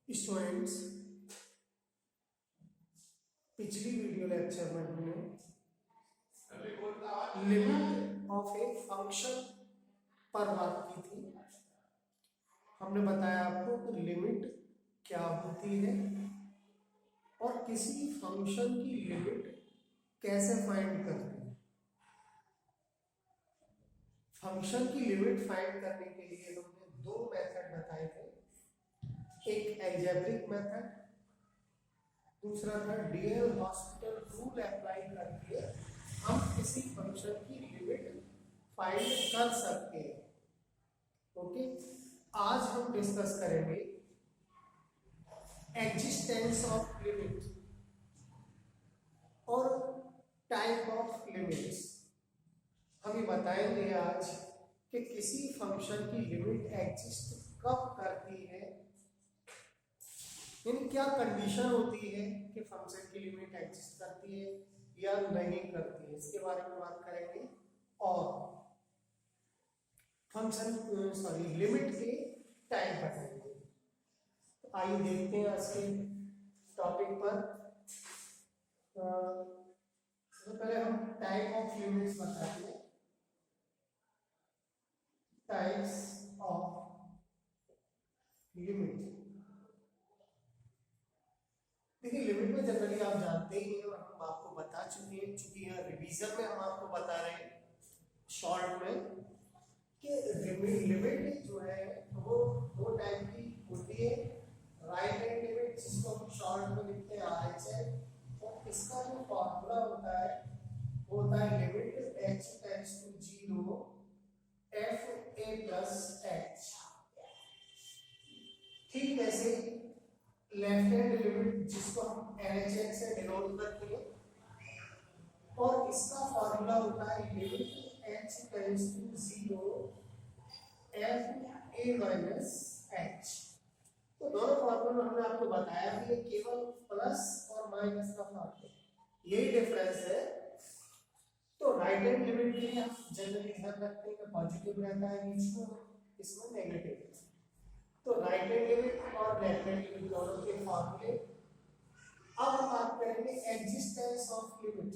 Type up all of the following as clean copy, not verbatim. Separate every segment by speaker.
Speaker 1: Students, पिछली video lecture में हमने लिमिट ऑफ ए फंक्शन पर बात की थी। हमने बताया आपको कि लिमिट क्या होती है और किसी फंक्शन की लिमिट कैसे फाइंड करते हैं। फंक्शन की लिमिट फाइंड करने के लिए हमने दो मेथड बताए थे, एक अलजेब्रिक मेथड, दूसरा था डीएल हॉस्पिटल रूल अप्लाई करके हम किसी फंक्शन की लिमिट फाइंड कर सकते हैं। ओके, आज हम डिस्कस करेंगे एग्जिस्टेंस ऑफ लिमिट और टाइप ऑफ लिमिट्स। हम ये बताएंगे आज कि किसी फंक्शन की लिमिट एग्जिस्ट कब करती है, यानी क्या कंडीशन होती है कि फंक्शन की लिमिट एग्जिस्ट करती है या नहीं करती है, इसके बारे में बात करेंगे। और फंक्शन लिमिट के टाइप बताएंगे। तो आइए देखते हैं आज के टॉपिक पर। सबसे पहले हम टाइप ऑफ लिमिट्स बताएंगे। Types of limit. देखिए, लिमिट में जनरली आप जानते ही हैं और हम आपको बता चुके हैं, चूंकि यह रिवीजन में हम आपको बता रहे हैं शॉर्ट में कि लिमिट जो है वो दो टाइप की होती है। राइट हैंड लिमिट, जिसको हम शॉर्ट में लिखते हैं RHL, और इसका जो फॉर्मूला होता है वो होता है limit h tends to 0 f a plus h। ठीक ऐसे लेफ्ट हैंड लिमिट, जिसको हम LHS से डिनोट करते हैं, और इसका फॉर्मूला होता है limit h tends to 0 f a minus h। तो दोनों फॉर्मूला हमने आपको बताया कि केवल प्लस और माइनस का फर्क है, यही डिफरेंस है। तो राइट हैंड लिमिट के लिए हम जनरली ध्यान रखते हैं कि पॉजिटिव रहता है बीच में, इसमें नेगेटिव है। तो राइट हैंड लिमिट और लेफ्ट हैंड लिमिट दोनों के फॉर्मूले। अब हम बात करेंगे एग्जिस्टेंस ऑफ लिमिट।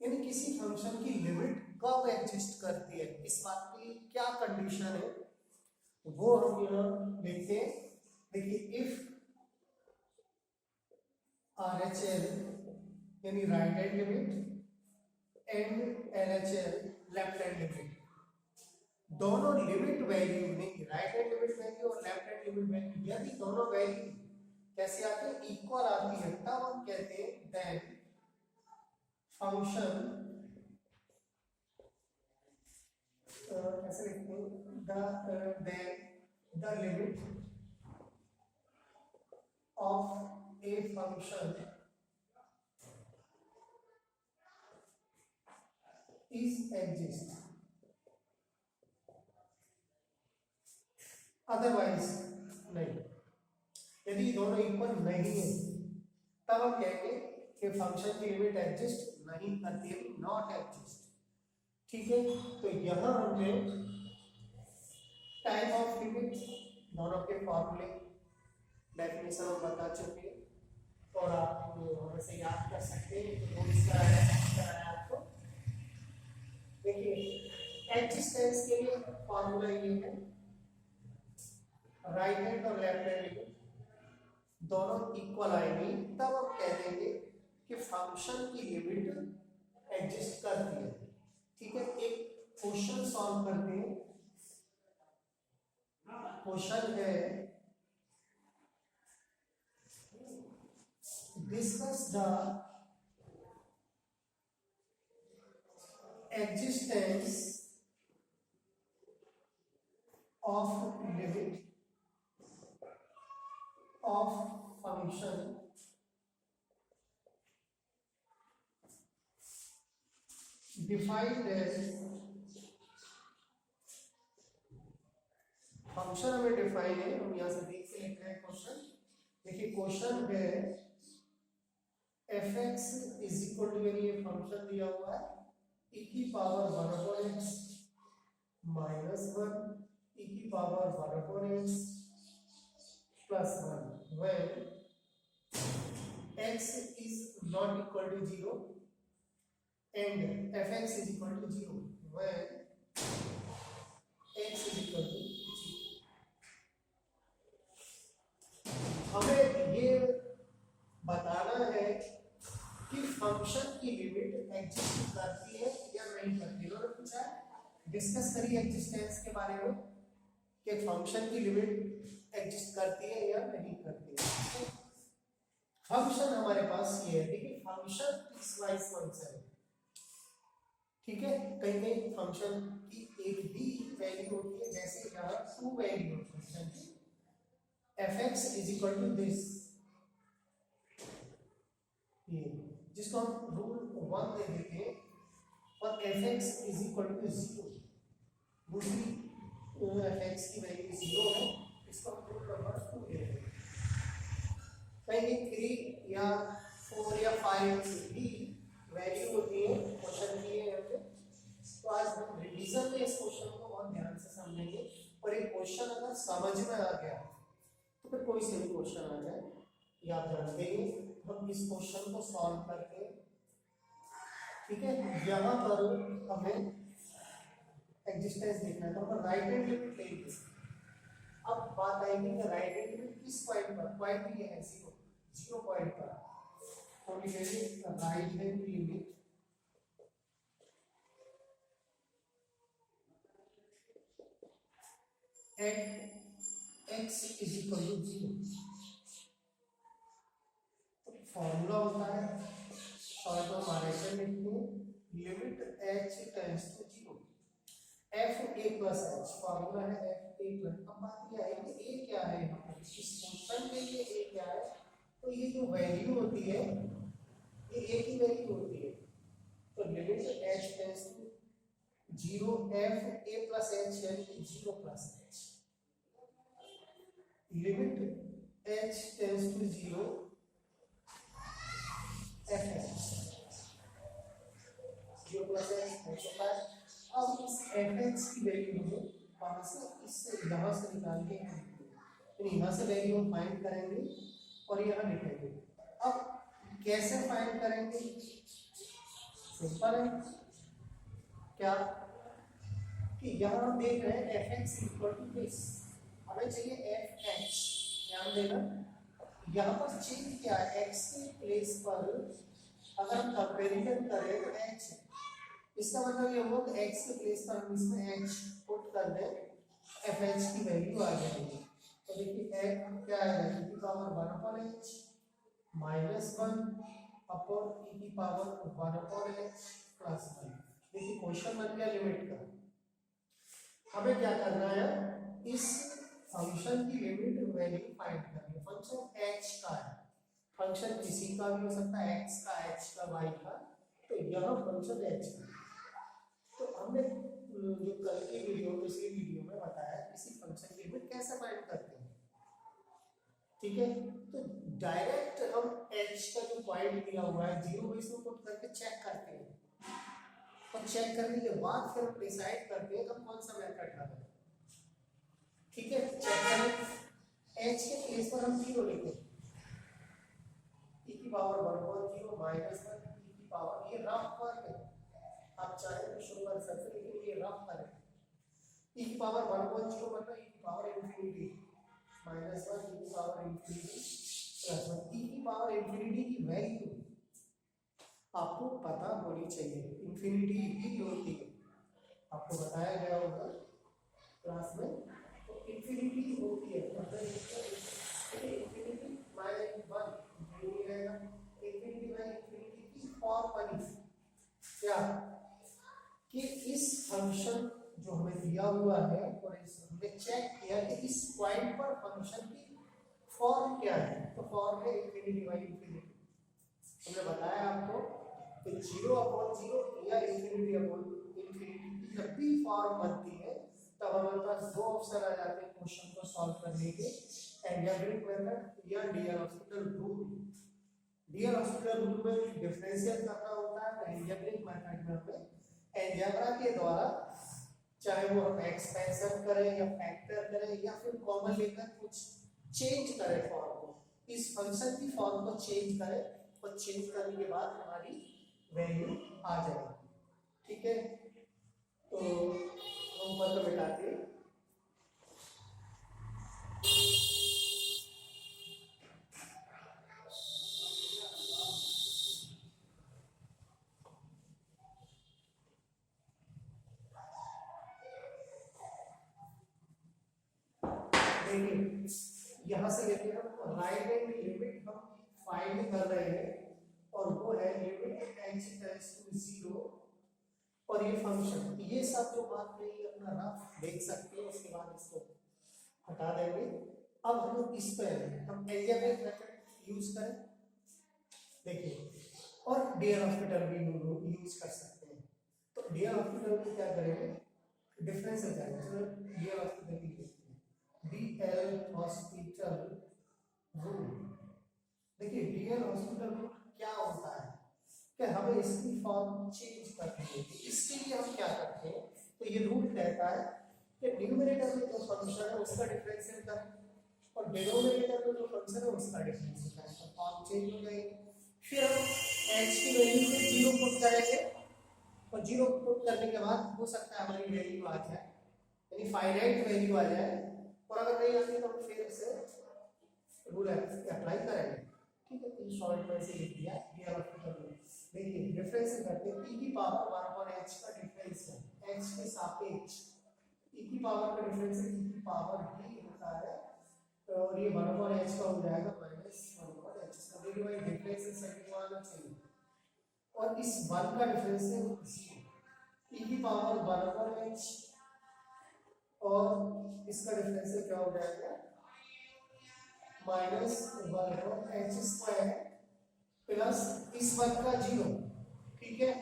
Speaker 1: यानी किसी फंक्शन की लिमिट कब एग्जिस्ट करती है, इस बात की क्या कंडीशन है वो हम यहाँ देखते हैं। देखिए, इफ RHL यानी right hand limit and LHL left hand limit, दोनों लिमिट वैल्यू नहीं, राइट हैंड लिमिट वैल्यू और लेफ्ट हैंड लिमिट वैल्यू, यदि दोनों वैल्यू कैसे आती है, इक्वल आती है, तब हम कहते हैं देन फंक्शन ऐसे लिखते हैं the limit of a function is exist, otherwise नहीं। यदि दोनों इक्वल नहीं है तब हम कहेंगे कि फंक्शन की लिमिट एग्जिस्ट नहीं करती है, नॉट एग्जिस्ट। ठीक है, तो यहां हमने टाइप ऑफ लिमिट दोनों के फॉर्मूले डेफिनेशन हम बता चुके हैं और आप हमेशा याद कर सकते हैं तो नोट्स कराया आपको। देखिए, एग्जिस्टेंस के लिए फॉर्मूला ये है, राइट हैंड और लेफ्ट हैंड लिमिट दोनों इक्वल आएंगी, तब हम कह देंगे कि फंक्शन की लिमिट एग्जिस्ट करती है। ठीक है, एक क्वेश्चन सॉल्व करते हैं। क्वेश्चन है discuss the existence of limit of function defined as, function हमें डिफाइन है, हम यहां से देख के लिख रहे हैं क्वेश्चन। देखिए, क्वेश्चन है fx इज इक्वल टू, यानी ये फंक्शन दिया हुआ है e की power 1 upon x minus 1 e की power 1 upon x plus 1 when x is not equal to 0 and fx is equal to 0 when x is equal to 0। हमें ये बताना है कि फंक्शन की लिमिट एग्जिस्ट करती है या नहीं करती। इन्होंने पूछा डिस्कस करिए एग्जिस्टेंस के बारे में कि फंक्शन की लिमिट एग्जिस्ट करती है या नहीं करती है। फंक्शन हमारे पास ये है, देखिए फंक्शन पीसवाइज फंक्शन है, ठीक है। कहीं कहीं फंक्शन की एक भी वैल्यू होती है, जैसे यहाँ 2 वैल्यू होती है, fx is equal to this, ये जिसको हम रूल 1 दे देते हैं, और fx इज इक्वल टू 0, दूसरी fx की वैल्यू 0 है, इसको हम रूल नंबर 2 दे देते हैं। कहीं 3 या 4 या 5 भी वैल्यू होती है क्वेश्चन की है। तो आज हम रिवीजन में इस क्वेश्चन को बहुत ध्यान से समझेंगे, और ये क्वेश्चन अगर समझ में आ गया तो फिर कोई से भी क्वेश्चन आ जाए ये आप जानते ही। हम इस क्वेश्चन को सॉल्व करके, ठीक है, यहाँ पर हमें एग्जिस्टेंस देखना है, तो हम राइट हैंड लिमिट लेंगे। अब बात आएगी कि राइट हैंड लिमिट किस पॉइंट पर, पॉइंट ये है 0 पॉइंट पर, तो लिखेंगे right hand limit at x is equal to 0। Formula होता है, शॉर्ट में हमारे से लिखते हैं limit h tends to 0 f a plus h, formula है f a प्लस। अब बात यह है कि a क्या है, यहाँ पर इस फंक्शन के लिए a क्या है, तो ये जो वैल्यू होती है ये a की वैल्यू होती है, तो limit h tends to 0 f a plus h यानी 0 plus h, limit h tends to 0 fx 0 plus h। अब इस fx की वैल्यू हमें कहाँ से, इससे यहाँ से निकाल के यहाँ से वैल्यू हम फाइंड करेंगे और यहाँ लिखेंगे। अब कैसे फाइंड करेंगे, सिंपल है क्या, कि यहाँ हम देख रहे हैं fx इक्वल टू दिस, हमें चाहिए fx। ध्यान देना यहाँ पर चेंज क्या है, x के प्लेस पर अगर हम कंपेरिजन करें तो h, इसका मतलब ये होगा कि x के प्लेस पर हम इसमें h पुट कर दें, fh की वैल्यू आ जाएगी। तो देखिए f क्या आएगा, e की power 1 upon h minus 1 upon e की पावर 1 अपॉन h प्लस 1। देखिए क्वेश्चन बन गया लिमिट का। हमें क्या करना है, इस फंक्शन की लिमिट वैल्यू फाइंड करनी है। फंक्शन h का है, फंक्शन किसी का भी हो सकता है, x का, h का, y का, तो यहाँ फंक्शन h का। तो हमने जो कल की वीडियो, पिछली वीडियो में बताया किसी फंक्शन की लिमिट कैसे फाइंड करते हैं, ठीक है। तो डायरेक्ट हम h का जो पॉइंट दिया हुआ है 0 इसमें पुट करके चेक करते हैं, और चेक करने के बाद फिर हम डिसाइड करते हैं हम कौन सा मेथड लगाएं, ठीक है। चेक करें, h के प्लेस पर हम 0 लेते हैं, e की पावर 1/0 माइनस 1 e की पावर, ये रफ वर्क है, आप चाहे तो शो कर सकते हैं, लेकिन ये रफ वर्क है। e की पावर 1/0 मतलब e की पावर इंफिनिटी माइनस 1 e की पावर इंफिनिटी प्लस 1। e की पावर इंफिनिटी की वैल्यू आपको पता होनी चाहिए, इंफिनिटी ही होती है, आपको बताया गया होगा क्लास में। तो इंफिनिटी होती है मतलब इंफिनिटी माइनस 1 इंफिनिटी रहेगा, इंफिनिटी बाय इंफिनिटी की फॉर्म बनी क्या, कि इस फंक्शन जो हमें दिया हुआ है, और इस हमने चेक किया कि इस पॉइंट पर फंक्शन की फॉर्म क्या है, तो फॉर्म है इंफिनिटी बाय इंफिनिटी। हमने बताया आपको कि 0/0 या इंफिनिटी अपॉन इंफिनिटी की जब भी फॉर्म बनती है तब हमारे पास दो ऑप्शन आ जाते हैं क्वेश्चन को सॉल्व करने के, एलजेब्रिक मेथड या D L rule. D L rule में डिफरेंशियल करना होता है, एलजेब्रिक मेथड में हमें अलजेब्रा के द्वारा, चाहे वो हम एक्सपेंशन करें या फैक्टर करें या फिर कॉमन लेकर कुछ चेंज करें फॉर्म को, इस फंक्शन की फॉर्म को चेंज करें और चेंज करने के बाद हमारी वैल्यू आ जाएगी। ठीक है, तो हम ऊपर को बैठाते हैं। देखिए यहाँ से लेके हम राइट हैंड लिमिट हम फाइंड कर रहे हैं और वो है लिमिट h टेंड्स टू 0 और ये फंक्शन, ये सब जो बात नहीं अपना रफ देख सकते हैं, उसके बाद इसको हटा देंगे। अब हम इस पे हम अलजेब्रिक मेथड यूज करें, देखिए, और डीएल हॉस्पिटल भी यूज कर सकते हैं। तो डीएल हॉस्पिटल में क्या करेंगे, डिफरेंस हो जाएगा। चलो डीएल हॉस्पिटल की देखते हैं, डीएल हॉस्पिटल रूल। देखिए डीएल हॉस्पिटल रूल क्या होता है कि हमें इसकी फॉर्म चेंज करनी है। इसके लिए हम क्या करते हैं, तो ये रूल कहता है कि न्यूमरेटर में जो फंक्शन है उसका डिफरेंशियल करें और डिनोमिनेटर में जो फंक्शन है उसका डिफरेंशियल करें, तो फॉर्म चेंज हो जाएगी। फिर हम h की वैल्यू में 0 पुट करेंगे और 0 पुट करने के बाद हो सकता है हमारी वैल्यू आ जाए, यानी फाइनाइट वैल्यू आ जाए, और अगर नहीं आती तो हम फिर से रूल अप्लाई करेंगे। ठीक है, तो शॉर्ट में से लिख दिया डीएल हॉस्पिटल रूल। देखिए डिफरेंस करते हैं, e की पावर 1 और h का डिफरेंस है h के सापेक्ष, e की पावर का डिफरेंस है, e की पावर ही होता है, और ये 1 और h का हो जाएगा -1 और h का, देखिए भाई डिफरेंस सही आना चाहिए, और इस 1 का डिफरेंस है 0, e की पावर 1 और h और इसका डिफरेंस क्या हो जाएगा -1 और h स्क्वायर प्लस इस 1 का 0। ठीक है,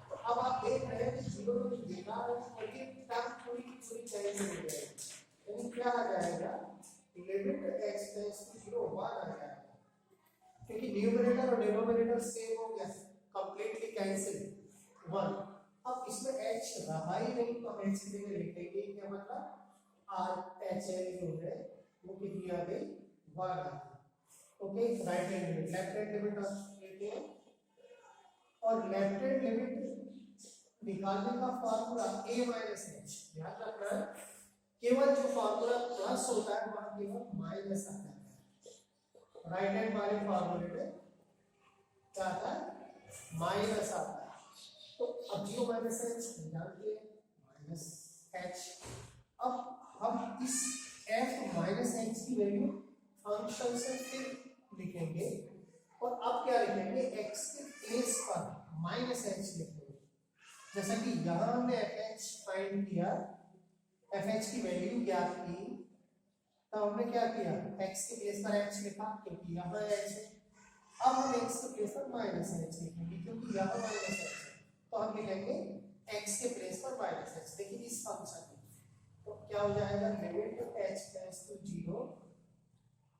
Speaker 1: तो अब आप देख रहे हैं कि 0 तो देखा है और ये टर्म पूरी की पूरी कैंसिल हो जाएगी, यानी क्या आ जाएगा, लिमिट x टेंड्स टू 0 1 आ जाएगा, क्योंकि न्यूमरेटर और डिनोमिनेटर सेम हो गया, कंप्लीटली कैंसिल 1। अब इसमें h रहा ही नहीं तो हम h की जगह लिखेंगे क्या, मतलब r h जो है वो कितनी आ गई 1 आ गई। Okay, right hand limit, left hand limit लेते हैं, और लेफ्ट हैंड लिमिट निकालने का फार्मूला a h, याद रखना है केवल जो फार्मूला प्लस होता है वहां केवल माइनस आता है। राइट हैंड वाले फार्मूले में क्या आता है, माइनस आता है, तो अब 0 h जानते हैं -h। अब हम इस f -h की वैल्यू फंक्शन से फिर लिखेंगे, और अब क्या लिखेंगे, x के प्लेस पर -h लिखेंगे। जैसा कि यहाँ हमने fh फाइंड किया, fh की वैल्यू ज्ञात की, तो हमने क्या किया, x के प्लेस पर h लिखा क्योंकि यहाँ h है। अब हम x के प्लेस पर -h लिखेंगे क्योंकि यहाँ -h है, तो हम लिखेंगे x के प्लेस पर -h। देखिए इस फंक्शन में तो क्या हो जाएगा, limit h tends to 0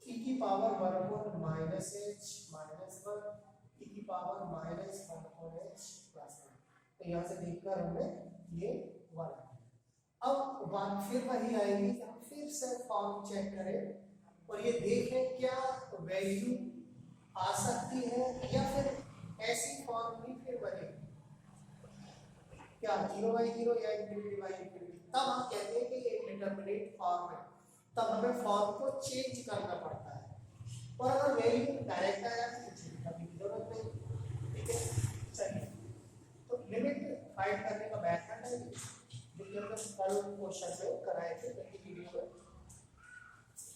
Speaker 1: e की पावर 1 और -h -1 e की पावर -1 और h प्लस 1, तो यहाँ से देखकर हमने ये 1। अब बात फिर वही आएगी कि हम फिर से फॉर्म चेक करें और ये देखें क्या वैल्यू आ सकती है या फिर ऐसी फॉर्म भी फिर बनेगी, क्या 0/0 या ∞/∞। तब हम कहते हैं कि ये इंडिटरमिनेट फॉर्म है, तब हमें फॉर्म को चेंज करना पड़ता है, और अगर वैल्यू डायरेक्ट आया तो कुछ करने की जरूरत नहीं। ठीक है, चलिए, तो लिमिट फाइंड करने का मेथड है जो कि हमने कल क्वेश्चन में कराए थे पहली वीडियो में।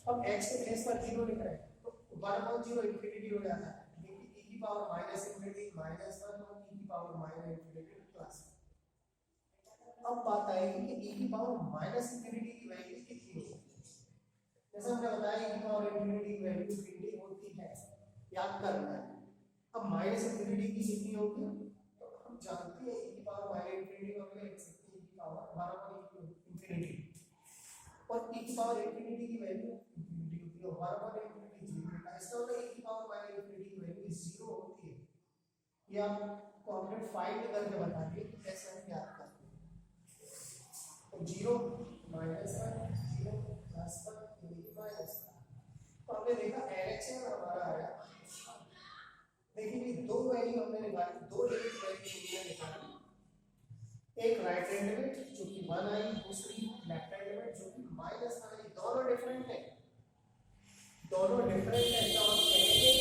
Speaker 1: अब x के प्लेस पर 0 लिख रहे हैं तो 1/0 इंफिनिटी हो जाता है, लेकिन e की पावर -∞ -1 और e की पावर -∞ प्लस। अब बात आएगी कि e की पावर -∞ की वैल्यू कितनी होगी। जैसा हमने बताया e की पावर ∞ की वैल्यू ∞ होती है, याद करना है। अब -∞ की कितनी होगी, तो हम जानते हैं e की पावर -∞ होगी, लिख सकते हैं e की पावर 1/∞, और e की पावर ∞ की वैल्यू ∞ होती है, 1/∞ 0 इसका मतलब e की पावर -∞ की वैल्यू 0 होती है। ये आपको हमने फाइंड करके बता दिए कि कैसे हम याद करते हैं। तो 0 -1 0 +1 ये -1। तो हमने देखा LHS हमारा आया -1। देखिए ये दो वैल्यू हमने निकाली, दो लिमिट वैल्यू निकाली। एक राइट हैंड लिमिट जो कि 1 आई, दूसरी लेफ्ट हैंड लिमिट जो कि -1 आई। दोनों डिफरेंट है, दोनों डिफरेंट है। तो हम कहेंगे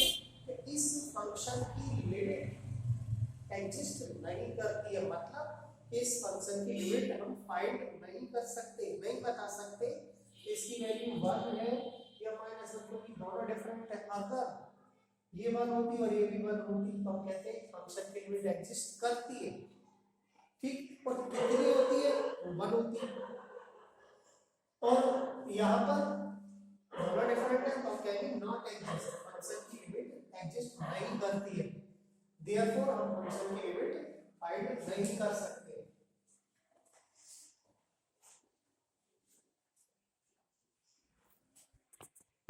Speaker 1: कि इस फंक्शन की लिमिट एग्जिस्ट नहीं करती है, मतलब इस फंक्शन की लिमिट हम फाइंड नहीं कर सकते, नहीं बता सकते इसकी वैल्यू 1 है या -1, क्योंकि दोनों डिफरेंट है। अगर ये 1 होती और ये भी 1 होती तो हम कहते हैं फंक्शन की लिमिट एग्जिस्ट करती है, ठीक। और कितनी होती है? 1 होती है। और यहाँ पर दोनों डिफरेंट है तो हम कहेंगे नॉट एग्जिस्ट, फंक्शन की लिमिट एग्जिस्ट नहीं करती है। देयरफॉर हम फंक्शन की लिमिट फाइंड नहीं कर सकते।